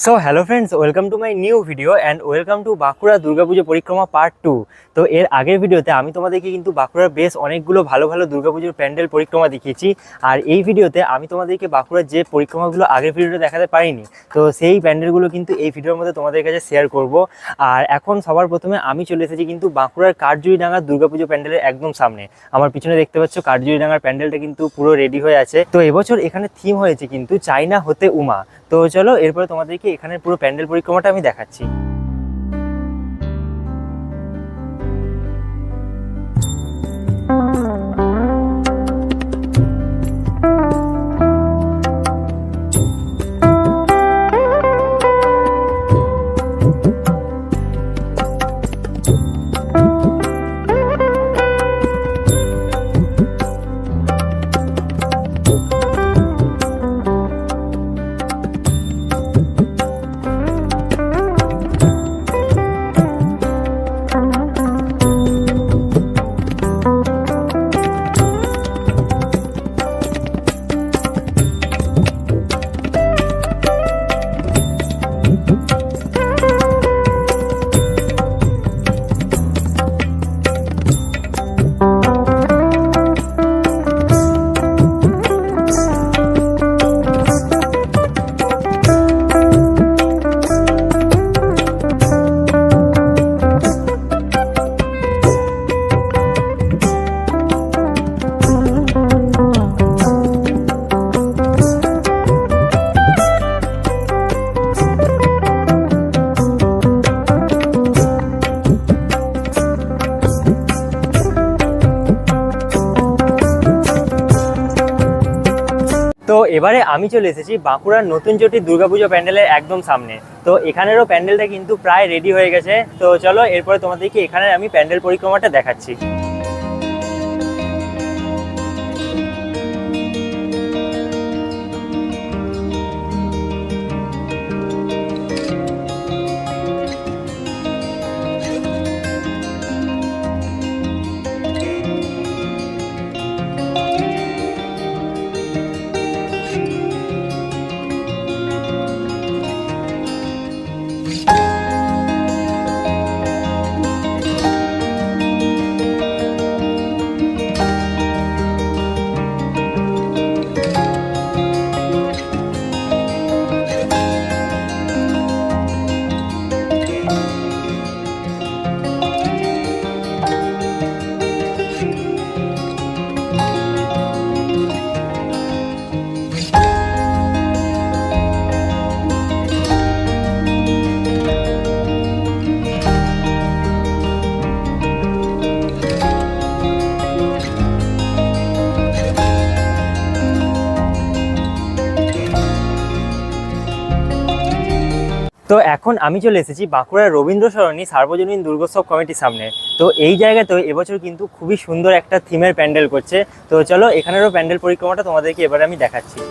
So hello friends, welcome to my new video and welcome to Bankura Durga Puja পরিক্রমা part 2। তো এর আগের ভিডিওতে আমি তোমাদেরকে কিন্তু বাঁকুড়ার বেশ অনেকগুলো ভালো ভালো দুর্গাপুজোর প্যান্ডেল পরিক্রমা দেখিয়েছি। আর এই ভিডিওতে আমি তোমাদেরকে বাঁকুড়ার যে পরিক্রমাগুলো আগের ভিডিওতে দেখাতে পারিনি, তো সেই প্যান্ডেলগুলো কিন্তু এই ভিডিওর মধ্যে তোমাদের কাছে শেয়ার করব। আর এখন সবার প্রথমে আমি চলে এসেছি কিন্তু বাঁকুড়ার কাঠজুড়িডাঙ্গার দুর্গাপুজো প্যান্ডেলের একদম সামনে। আমার পিছনে দেখতে পাচ্ছ কাঠজুড়িডাঙ্গার প্যান্ডেলটা কিন্তু পুরো রেডি হয়ে আছে। তো এবছর এখানে থিম হয়েছে কিন্তু চাইনা হতে উমা। তো চলো এরপরে তোমাদেরকে এখানে পুরো প্যান্ডেল পরিক্রমাটা আমি দেখাচ্ছি। তো এবারে আমি চলে এসেছি বাঁকুড়ার নতুন চটি দুর্গাপুজো প্যান্ডেলের একদম সামনে। তো এখানেরও প্যান্ডেলটা কিন্তু প্রায় রেডি হয়ে গেছে। তো চলো এরপরে তোমাদেরকে এখানে আমি প্যান্ডেল পরিক্রমাটা দেখাচ্ছি। তো এখন আমি চলে এসেছি বাঁকুড়ার রবীন্দ্র সরণি সার্বজনীন দুর্গোৎসব কমিটির সামনে। তো এই জায়গাতেও এবছর কিন্তু খুবই সুন্দর একটা থিমের প্যান্ডেল করছে। তো চলো এখানেরও প্যান্ডেল পরিক্রমাটা তোমাদেরকে এবারে আমি দেখাচ্ছি।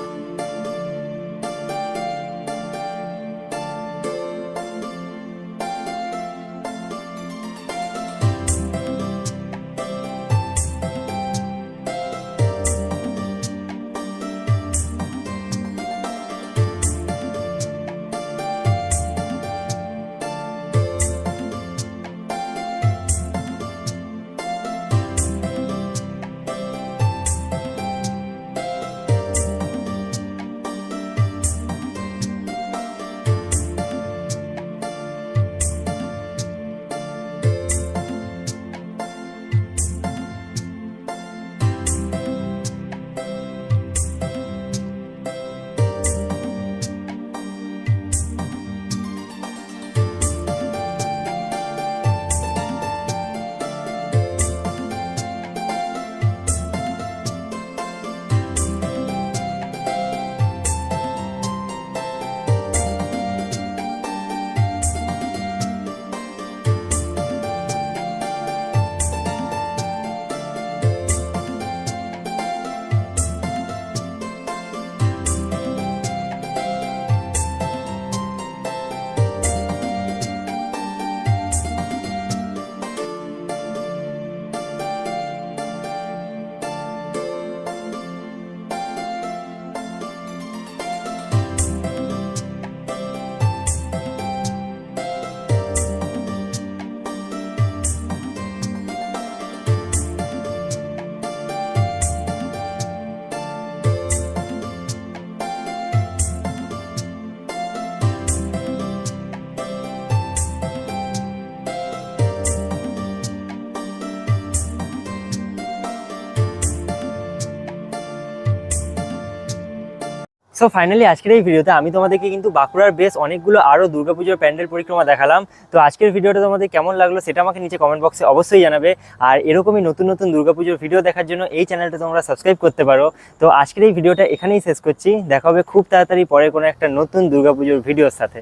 সো ফাইনালি আজকের এই ভিডিওতে আমি তোমাদেরকে কিন্তু বাঁকুড়ার বেশ অনেকগুলো আরও দুর্গাপুজোর প্যান্ডেল পরিক্রমা দেখালাম। তো আজকের ভিডিওটা তোমাদের কেমন লাগলো সেটা আমাকে নিচে কমেন্ট বক্সে অবশ্যই জানাবে। আর এরকমই নতুন নতুন দুর্গাপুজোর ভিডিও দেখার জন্য এই চ্যানেলটা তোমরা সাবস্ক্রাইব করতে পারো। তো আজকের এই ভিডিওটা এখানেই শেষ করছি, দেখা হবে খুব তাড়াতাড়ি পরে কোনো একটা নতুন দুর্গাপুজোর ভিডিওর সাথে।